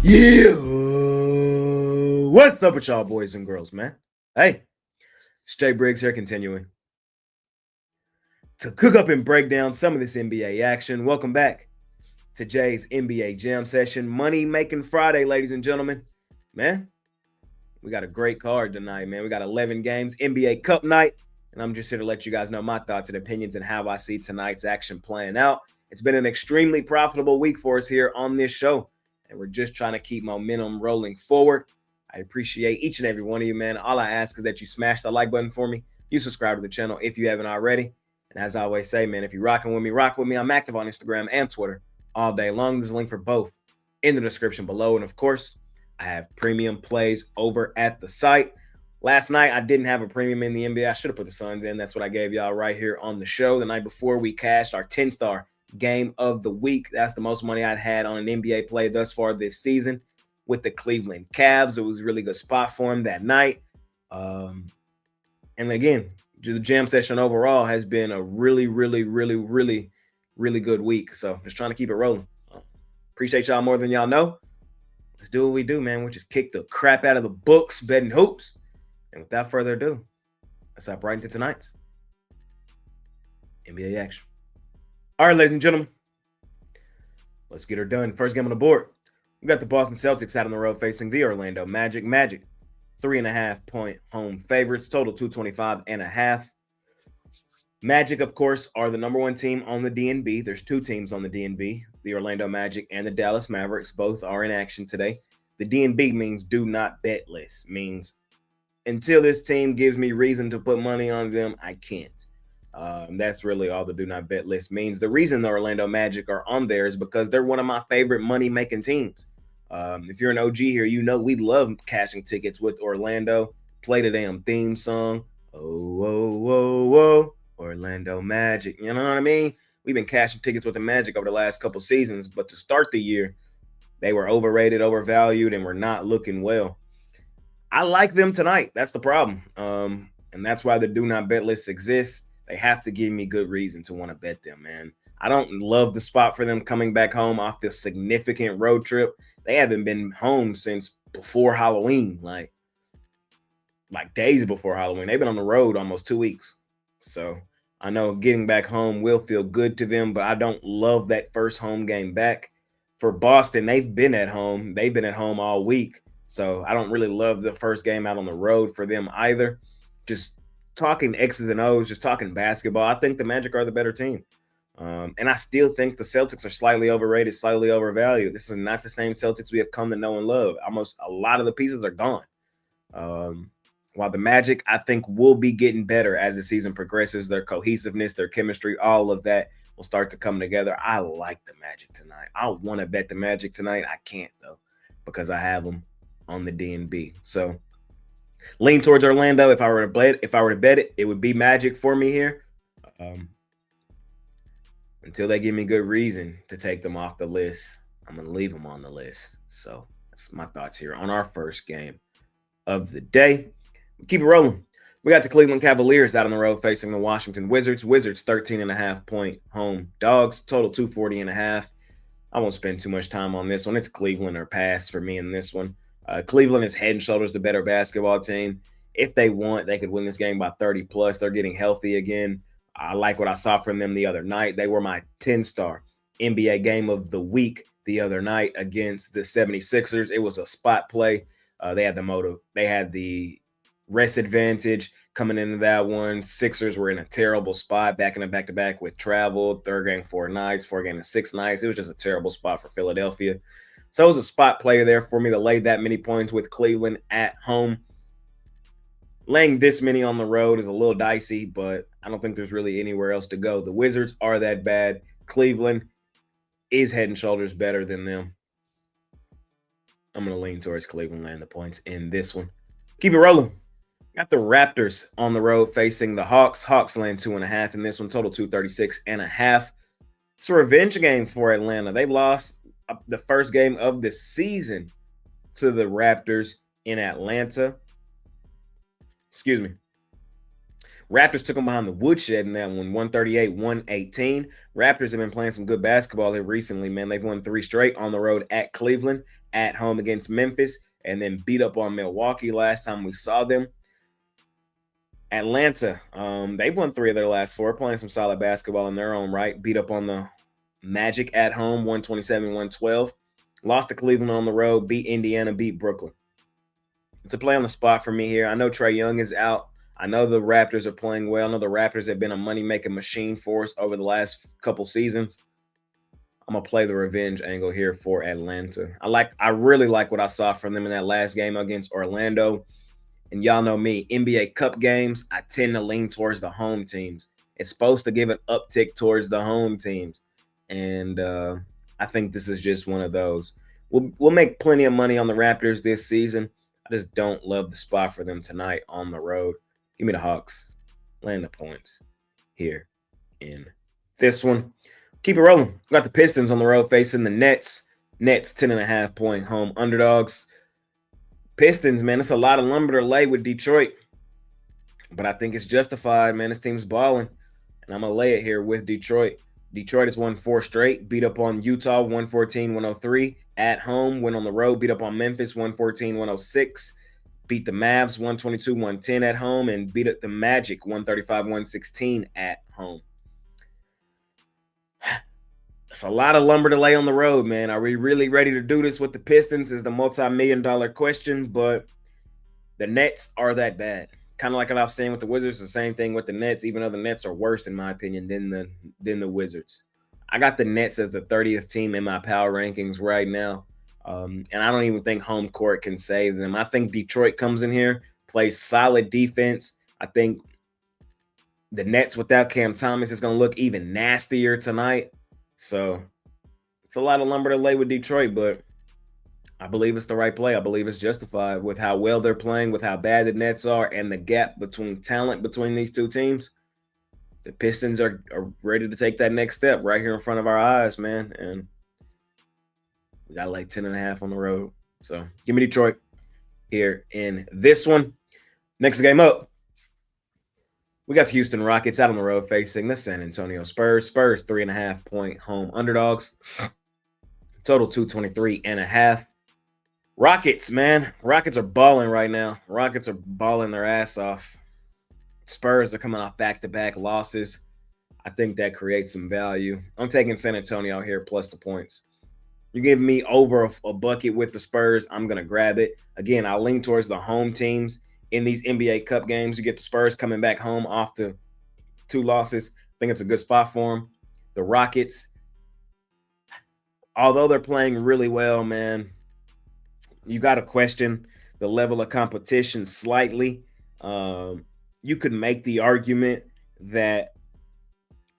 Yeah, what's up with y'all boys and girls, man? Hey, it's Jay Briggs here, continuing to cook up and break down some of this NBA action. Welcome back to Jay's NBA Jam Session, Money Making Friday, ladies and gentlemen. Man, we got a great card tonight, man. We got 11 games, NBA Cup night, and I'm just here to let you guys know my thoughts and opinions and how I see tonight's action playing out. It's been an extremely profitable week for us here on this show, and we're just trying to keep momentum rolling forward. I appreciate each and every one of you, man. All I ask is that you smash the like button for me. You subscribe to the channel if you haven't already. And as I always say, man, if you're rocking with me, rock with me. I'm active on Instagram and Twitter all day long. There's a link for both in the description below. And of course, I have premium plays over at the site. Last night, I didn't have a premium in the NBA. I should have put the Suns in. That's what I gave y'all right here on the show. The night before, we cashed our 10-star game of the week. That's the most money I'd had on an NBA play thus far this season with the Cleveland Cavs. It was a really good spot for him that night. And again, the jam session overall has been a really good week. So just trying to keep it rolling. Appreciate y'all more than y'all know. Let's do what we do, man, which is kick the crap out of the books, betting hoops. And without further ado, let's hop right into tonight's NBA action. All right, ladies and gentlemen, let's get her done. First game on the board. We got the Boston Celtics out on the road facing the Orlando Magic. Magic, 3.5-point home favorites, total 225.5. Magic, of course, are the number one team on the DNB. There's two teams on the DNB, the Orlando Magic and the Dallas Mavericks. Both are in action today. The DNB means do not bet list, means until this team gives me reason to put money on them, I can't. That's really all the do not bet list means. The reason the Orlando Magic are on there is because they're one of my favorite money-making teams. If you're an OG here, you know we love cashing tickets with Orlando. Play the damn theme song. Oh, whoa, whoa, whoa. Orlando Magic. You know what I mean? We've been cashing tickets with the Magic over the last couple seasons, but to start the year, they were overrated, overvalued, and were not looking well. I like them tonight. That's the problem. And that's why the do not bet list exists. They have to give me good reason to want to bet them, man. I don't love the spot for them coming back home off this significant road trip. They haven't been home since before Halloween, like days before Halloween. They've been on the road almost 2 weeks. So I know getting back home will feel good to them, but I don't love that first home game back. For Boston, they've been at home. They've been at home all week. So I don't really love the first game out on the road for them either. Just talking X's and O's, just talking basketball, I think the Magic are the better team. And I still think the Celtics are slightly overrated, slightly overvalued. This is not the same Celtics we have come to know and love. Almost a lot of the pieces are gone. While the Magic, I think, will be getting better as the season progresses. Their cohesiveness, their chemistry, all of that will start to come together. I like the Magic tonight. I want to bet the Magic tonight. I can't, though, because I have them on the DNB. So lean towards Orlando. If I were to bet it, it would be Magic for me here. Until they give me good reason to take them off the list, I'm going to leave them on the list. So that's my thoughts here on our first game of the day. Keep it rolling. We got the Cleveland Cavaliers out on the road facing the Washington Wizards. Wizards 13.5-point home dogs, total 240.5. I won't spend too much time on this one. It's Cleveland or pass for me in this one. Cleveland is head and shoulders the better basketball team. If they want, they could win this game by 30 plus. They're getting healthy again. I like what I saw from them the other night. They were my 10-star NBA game of the week the other night against the 76ers. It was a spot play. They had the motive. They had the rest advantage coming into that one. Sixers were in a terrible spot, back in a back-to-back with travel. Third game, 4 nights. Fourth game, 6 nights. It was just a terrible spot for Philadelphia. So it was a spot player there for me to lay that many points with Cleveland at home. Laying this many on the road is a little dicey, but I don't think there's really anywhere else to go. The Wizards are that bad. Cleveland is head and shoulders better than them. I'm going to lean towards Cleveland laying the points in this one. Keep it rolling. Got the Raptors on the road facing the Hawks. Hawks laying 2.5 in this one, total 236.5. It's a revenge game for Atlanta. They lost the first game of the season to the Raptors in Atlanta. Excuse me. Raptors took them behind the woodshed in that one, 138-118. Raptors have been playing some good basketball here recently, man. They've won 3 straight on the road at Cleveland. at home against Memphis, and then beat up on Milwaukee last time we saw them. Atlanta, they've won 3 of their last 4, playing some solid basketball in their own right. Beat up on the Magic at home, 127-112. Lost to Cleveland on the road, beat Indiana, beat Brooklyn. It's a play on the spot for me here. I know Trae Young is out. I know the Raptors are playing well. I know the Raptors have been a money-making machine for us over the last couple seasons. I'm gonna play the revenge angle here for Atlanta. I really like what I saw from them in that last game against Orlando. And y'all know me, NBA Cup games, I tend to lean towards the home teams. It's supposed to give an uptick towards the home teams. And I think this is just one of those. We'll make plenty of money on the Raptors this season. I just don't love the spot for them tonight on the road. Give me the Hawks. Land the points here in this one. Keep it rolling. We got the Pistons on the road facing the Nets. Nets 10.5-point home underdogs. Pistons, man, it's a lot of lumber to lay with Detroit. But I think it's justified, man. This team's balling. And I'm going to lay it here with Detroit. Detroit has won 4 straight. Beat up on Utah, 114-103. At home, went on the road. Beat up on Memphis, 114-106. Beat the Mavs, 122-110 at home. And beat up the Magic, 135-116 at home. It's a lot of lumber to lay on the road, man. Are we really ready to do this with the Pistons is the multi-million-dollar question, but the Nets are that bad. Kind of like what I was saying with the Wizards, the same thing with the Nets, even though the Nets are worse, in my opinion, than the Wizards. I got the Nets as the 30th team in my power rankings right now, and I don't even think home court can save them. I think Detroit comes in here, plays solid defense. I think the Nets without Cam Thomas is going to look even nastier tonight. So it's a lot of lumber to lay with Detroit, but I believe it's the right play. I believe it's justified with how well they're playing, with how bad the Nets are, and the gap between talent between these two teams. The Pistons are ready to take that next step right here in front of our eyes, man. And we got like 10.5 on the road. So give me Detroit here in this one. Next game up, we got the Houston Rockets out on the road facing the San Antonio Spurs. Spurs 3.5-point home underdogs. Total 223.5. Rockets, man. Rockets are balling right now. Rockets are balling their ass off. Spurs are coming off back-to-back losses. I think that creates some value. I'm taking San Antonio here plus the points. You give me over a bucket with the Spurs, I'm going to grab it. Again, I lean towards the home teams. In these NBA Cup games, you get the Spurs coming back home off the 2 losses. I think it's a good spot for them. The Rockets, although they're playing really well, man, you got to question the level of competition slightly. You could make the argument that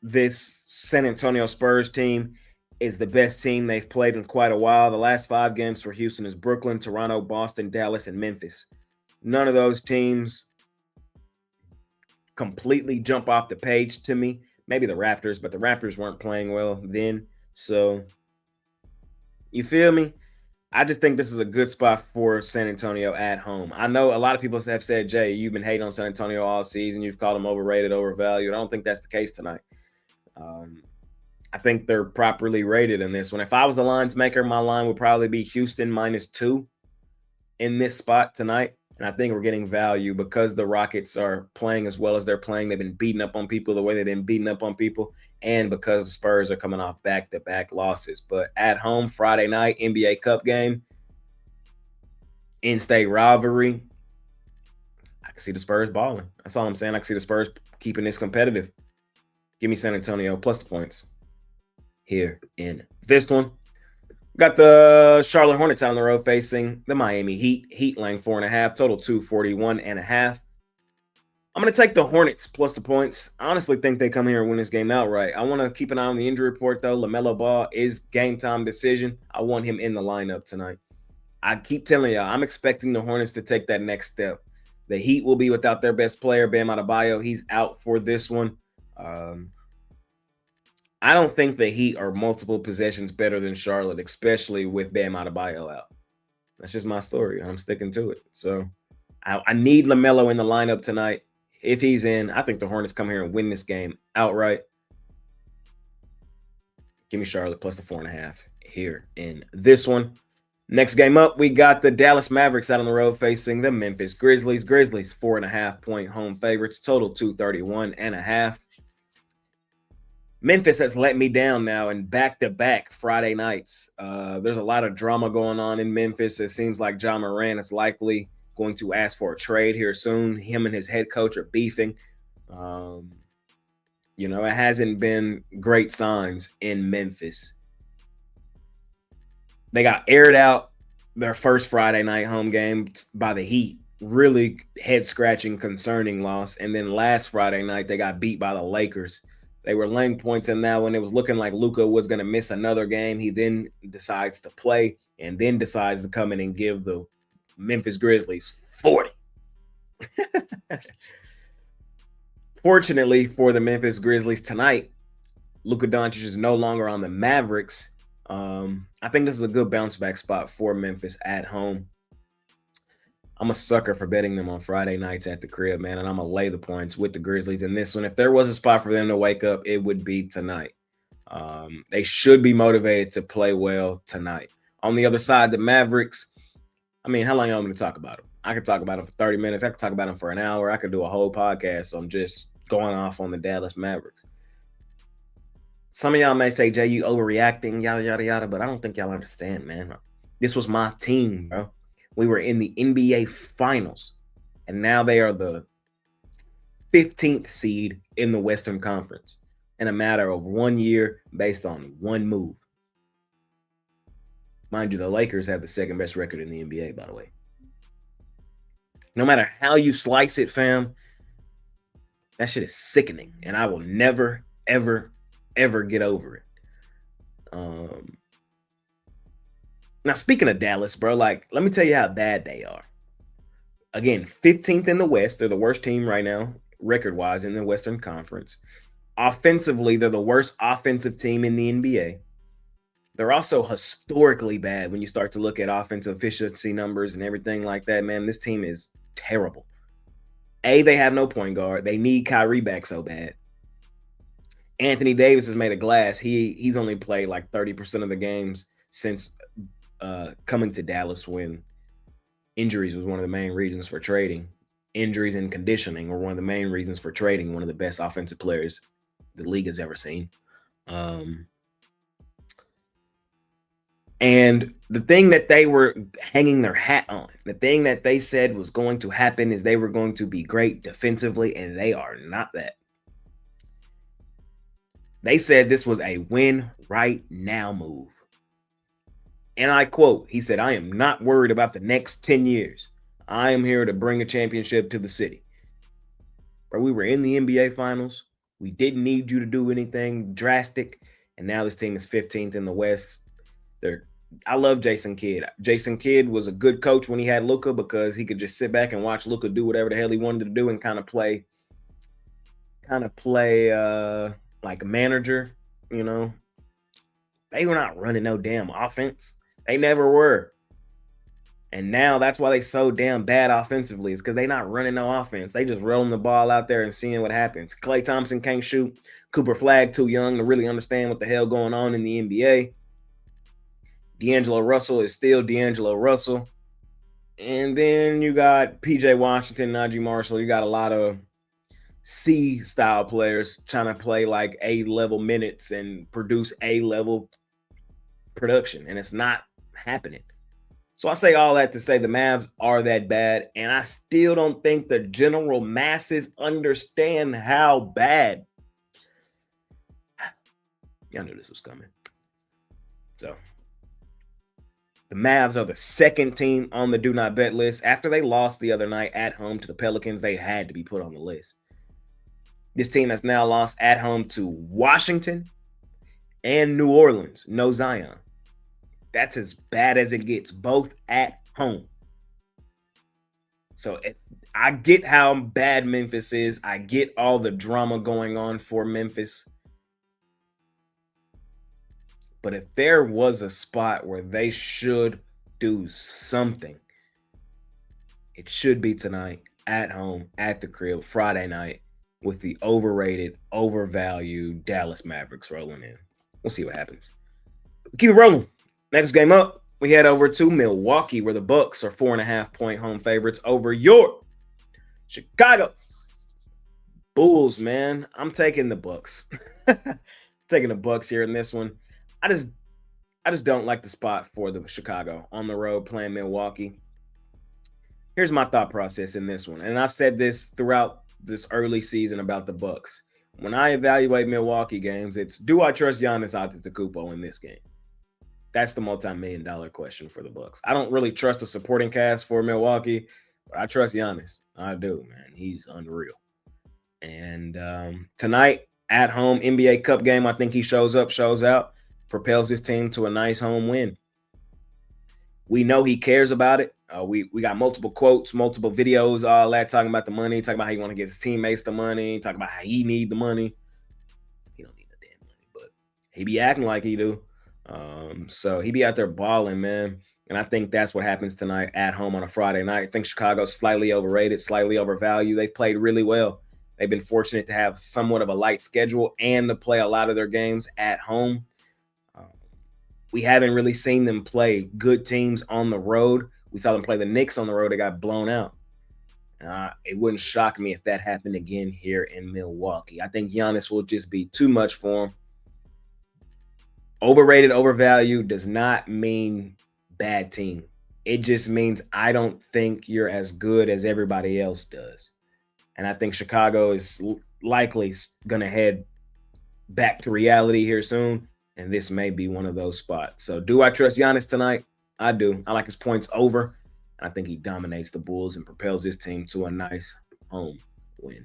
this San Antonio Spurs team is the best team they've played in quite a while. The last 5 games for Houston is Brooklyn, Toronto, Boston, Dallas, and Memphis. None of those teams completely jump off the page to me. Maybe the Raptors, but the Raptors weren't playing well then. So, you feel me? I just think this is a good spot for San Antonio at home. I know a lot of people have said, Jay, you've been hating on San Antonio all season. You've called them overrated, overvalued. I don't think that's the case tonight. I think they're properly rated in this one. If I was the lines maker, my line would probably be Houston -2 in this spot tonight. And I think we're getting value because the Rockets are playing as well as they're playing. They've been beating up on people the way they've been beating up on people. And because the Spurs are coming off back-to-back losses. But at home, Friday night, NBA Cup game, in-state rivalry, I can see the Spurs balling. That's all I'm saying. I can see the Spurs keeping this competitive. Give me San Antonio plus the points here in this one. Got the Charlotte Hornets out on the road facing the Miami Heat. Heat laying 4.5, total 241.5. I'm going to take the Hornets plus the points. I honestly think they come here and win this game outright. I want to keep an eye on the injury report, though. LaMelo Ball is game time decision. I want him in the lineup tonight. I keep telling y'all, I'm expecting the Hornets to take that next step. The Heat will be without their best player, Bam Adebayo. He's out for this one. I don't think the Heat are multiple possessions better than Charlotte, especially with Bam Adebayo out. That's just my story. I'm sticking to it. So I need LaMelo in the lineup tonight. If he's in, I think the Hornets come here and win this game outright. Give me Charlotte plus the 4.5 here in this one. Next game up, we got the Dallas Mavericks out on the road facing the Memphis Grizzlies. Grizzlies, 4.5-point home favorites, total 231.5. Memphis has let me down now in back-to-back Friday nights. There's a lot of drama going on in Memphis. It seems like Ja Morant is likely going to ask for a trade here soon. Him and his head coach are beefing. It hasn't been great signs in Memphis. They got aired out their first Friday night home game by the Heat. Really head-scratching, concerning loss. And then last Friday night, they got beat by the Lakers. They were laying points in that when it was looking like Luka was going to miss another game. He then decides to play and then decides to come in and give the Memphis Grizzlies 40. Fortunately for the Memphis Grizzlies tonight, Luka Doncic is no longer on the Mavericks. I think this is a good bounce back spot for Memphis at home. I'm a sucker for betting them on Friday nights at the crib, man, and I'm going to lay the points with the Grizzlies in this one. If there was a spot for them to wake up, it would be tonight. They should be motivated to play well tonight. On the other side, the Mavericks, how long you want me to talk about them? I could talk about them for 30 minutes. I could talk about them for an hour. I could do a whole podcast on just going off on the Dallas Mavericks. Some of y'all may say, Jay, you overreacting, yada, yada, yada, but I don't think y'all understand, man. This was my team, bro. We were in the NBA Finals, and now they are the 15th seed in the Western Conference in a matter of 1 year based on one move. Mind you, the Lakers have the second best record in the NBA, by the way. No matter how you slice it, fam, that shit is sickening, and I will never, ever, ever get over it. Now, speaking of Dallas, bro, let me tell you how bad they are. Again, 15th in the West. They're the worst team right now, record-wise, in the Western Conference. Offensively, they're the worst offensive team in the NBA. They're also historically bad when you start to look at offensive efficiency numbers and everything like that, man. This team is terrible. They have no point guard. They need Kyrie back so bad. Anthony Davis is made of glass. He's only played like 30% of the games since coming to Dallas, when injuries was one of the main reasons for trading. Injuries and conditioning were one of the main reasons for trading one of the best offensive players the league has ever seen. And the thing that they were hanging their hat on, the thing that they said was going to happen, is they were going to be great defensively, and they are not that. They said this was a win right now move. And I quote, he said, "I am not worried about the next 10 years. I am here to bring a championship to the city." Bro, we were in the NBA Finals. We didn't need you to do anything drastic. And now this team is 15th in the West. I love Jason Kidd. Jason Kidd was a good coach when he had Luka, because he could just sit back and watch Luka do whatever the hell he wanted to do and kind of play like a manager, you know. They were not running no damn offense. They never were. And now that's why they so damn bad offensively, is because they not running no offense. They just rolling the ball out there and seeing what happens. Klay Thompson can't shoot. Cooper Flagg too young to really understand what the hell going on in the NBA. D'Angelo Russell is still D'Angelo Russell. And then you got PJ Washington, Najee Marshall. You got a lot of C-style players trying to play like A-level minutes and produce A-level production, and it's not happening. So I say all that to say the Mavs are that bad, and I still don't think the general masses understand how bad. Y'all knew this was coming. So the Mavs are the second team on the do not bet list. After they lost the other night at home to the Pelicans, they had to be put on the list. This team has now lost at home to Washington and New Orleans. No Zion. That's as bad as it gets, both at home. So I get how bad Memphis is. I get all the drama going on for Memphis. But if there was a spot where they should do something, it should be tonight, at home, at the crib, Friday night, with the overrated, overvalued Dallas Mavericks rolling in. We'll see what happens. Keep it rolling. Next game up, We head over to Milwaukee, where the Bucks are 4.5-point home favorites over your Chicago Bulls. Man, I'm taking the Bucks. Taking the Bucks here in this one. I just I just don't like the spot for the Chicago on the road playing Milwaukee. Here's my thought process in this one, and I've said this throughout this early season about the Bucks. When I evaluate Milwaukee games, it's do I trust Giannis Antetokounmpo in this game? That's the multi-million-dollar question for the Bucks. I don't really trust the supporting cast for Milwaukee, but I trust Giannis. I do, man. He's unreal. And tonight at home NBA Cup game, I think he shows up, shows out, propels his team to a nice home win. We know he cares about it. We got multiple quotes, multiple videos, all that talking about the money, talking about how he want to get his teammates the money, talking about how he need the money. He don't need the damn money, but he be acting like he do. So he be out there balling, man. And I think that's what happens tonight at home on a Friday night. I think Chicago's slightly overrated, slightly overvalued. They've played really well. They've been fortunate to have somewhat of a light schedule and to play a lot of their games at home. We haven't really seen them play good teams on the road. We saw them play the Knicks on the road. They got blown out. It wouldn't shock me if that happened again here in Milwaukee. I think Giannis will just be too much for him. Overrated, overvalued does not mean bad team. It just means I don't think you're as good as everybody else does. And I think Chicago is likely going to head back to reality here soon. And this may be one of those spots. So do I trust Giannis tonight? I do. I like his points over. I think he dominates the Bulls and propels his team to a nice home win.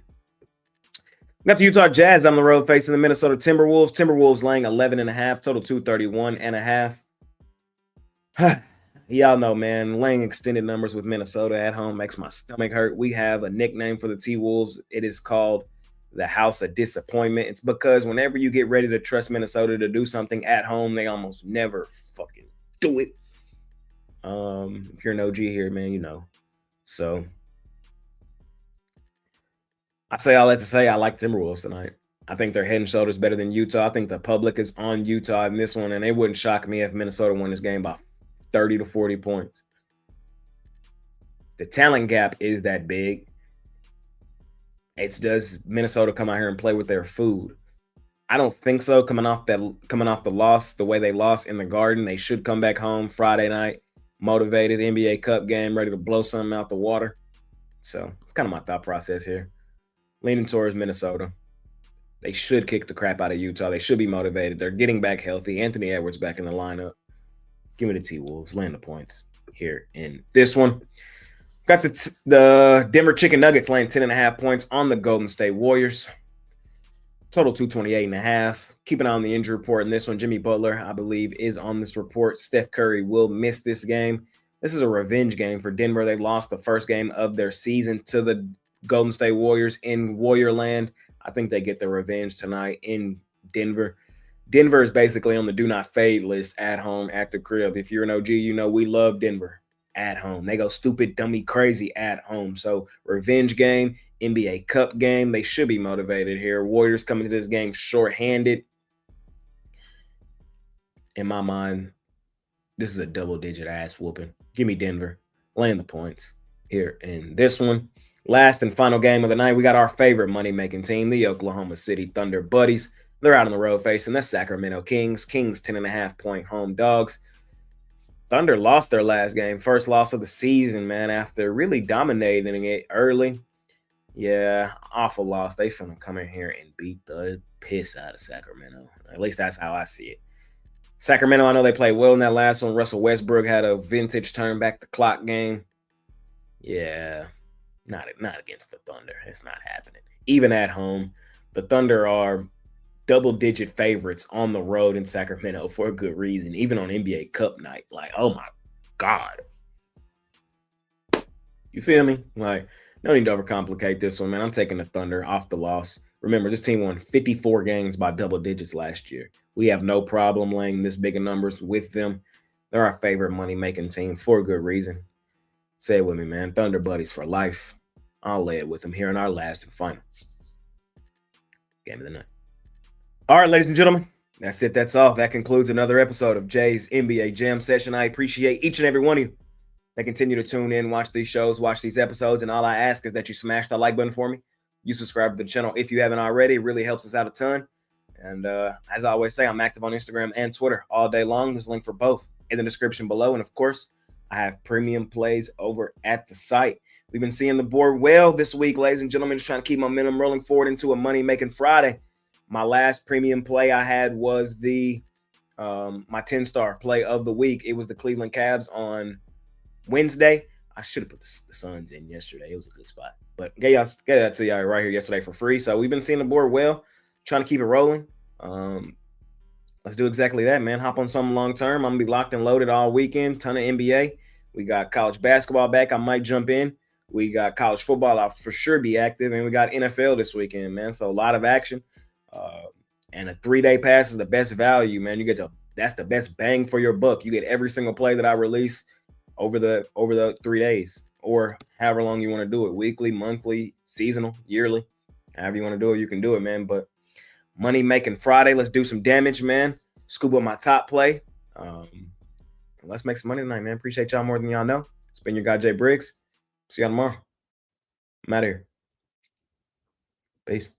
Got the Utah Jazz on the road facing the Minnesota Timberwolves. Timberwolves laying 11.5, total 231.5. Y'all know, man, laying extended numbers with Minnesota at home makes my stomach hurt. We have a nickname for the T-Wolves. It is called the House of Disappointment. It's because whenever you get ready to trust Minnesota to do something at home, they almost never fucking do it. If you're an OG here, man, you know. So I say all that to say I like Timberwolves tonight. I think they're head and shoulders better than Utah. I think the public is on Utah in this one, and it wouldn't shock me if Minnesota won this game by 30 to 40 points. The talent gap is that big. It's does Minnesota come out here and play with their food? I don't think so. Coming off the loss, the way they lost in the Garden, they should come back home Friday night, motivated, NBA Cup game, ready to blow something out the water. So it's kind of my thought process here. Leaning towards Minnesota. They should kick the crap out of Utah. They should be motivated. They're getting back healthy. Anthony Edwards back in the lineup. Give me the T-Wolves. Land the points here in this one. Got the Denver Chicken Nuggets laying 10.5 points on the Golden State Warriors. Total 228.5. Keep an eye on the injury report in this one. Jimmy Butler, I believe, is on this report. Steph Curry will miss this game. This is a revenge game for Denver. They lost the first game of their season to the Golden State Warriors in Warriorland. I think they get their revenge tonight in Denver. Denver is basically on the do not fade list at home, at the crib. If you're an OG, you know we love Denver at home. They go stupid, dummy, crazy at home. So revenge game, NBA Cup game. They should be motivated here. Warriors coming to this game shorthanded. In my mind, this is a double-digit ass whooping. Give me Denver. Laying the points here in this one. Last and final game of the night, we got our favorite money-making team, the Oklahoma City Thunder Buddies. They're out on the road facing the Sacramento Kings. Kings 10.5-point home dogs. Thunder lost their last game. First loss of the season, man, after really dominating it early. Yeah, awful loss. They finna come in here and beat the piss out of Sacramento. At least that's how I see it. Sacramento, I know they played well in that last one. Russell Westbrook had a vintage turn back the clock game. Yeah, not against the Thunder. It's not happening. Even at home, the Thunder are double-digit favorites on the road in Sacramento for a good reason, even on NBA Cup night. Like, oh my God. You feel me? Like, no need to overcomplicate this one, man. I'm taking the Thunder off the loss. Remember, this team won 54 games by double digits last year. We have no problem laying this big of numbers with them. They're our favorite money-making team for a good reason. Say it with me, man. Thunder Buddies for life. I'll lay it with them here in our last and final game of the night. All right, ladies and gentlemen, That's it. That's all. That concludes another episode of Jay's NBA Jam Session. I appreciate each and every one of you that continue to tune in, watch these shows, watch these episodes. And all I ask is that you smash the like button for me. You subscribe to the channel if you haven't already. It really helps us out a ton. And as I always say, I'm active on Instagram and Twitter all day long. There's a link for both in the description below. And of course, I have premium plays over at the site. We've been seeing the board well this week, ladies and gentlemen. Just trying to keep momentum rolling forward into a money-making Friday. My last premium play I had was the my 10-star play of the week. It was the Cleveland Cavs on Wednesday. I should have put the Suns in yesterday. It was a good spot. But get that to y'all right here yesterday for free. So we've been seeing the board well, trying to keep it rolling. Let's do exactly that, man. Hop on something long term. I'm gonna be locked and loaded all weekend. Ton of NBA. We got college basketball back. I might jump in. We got college football. I'll for sure be active, and we got NFL this weekend, man. So a lot of action. And a 3-day pass is the best value, man. That's the best bang for your buck. You get every single play that I release over the 3 days, or however long you want to do it, weekly, monthly, seasonal, yearly, however you want to do it, you can do it, man. But money making Friday, let's do some damage, man. Scoop up my top play. Let's make some money tonight, man. Appreciate y'all more than y'all know. It's been your guy Jay Briggs. See y'all tomorrow. I'm out of here. Peace.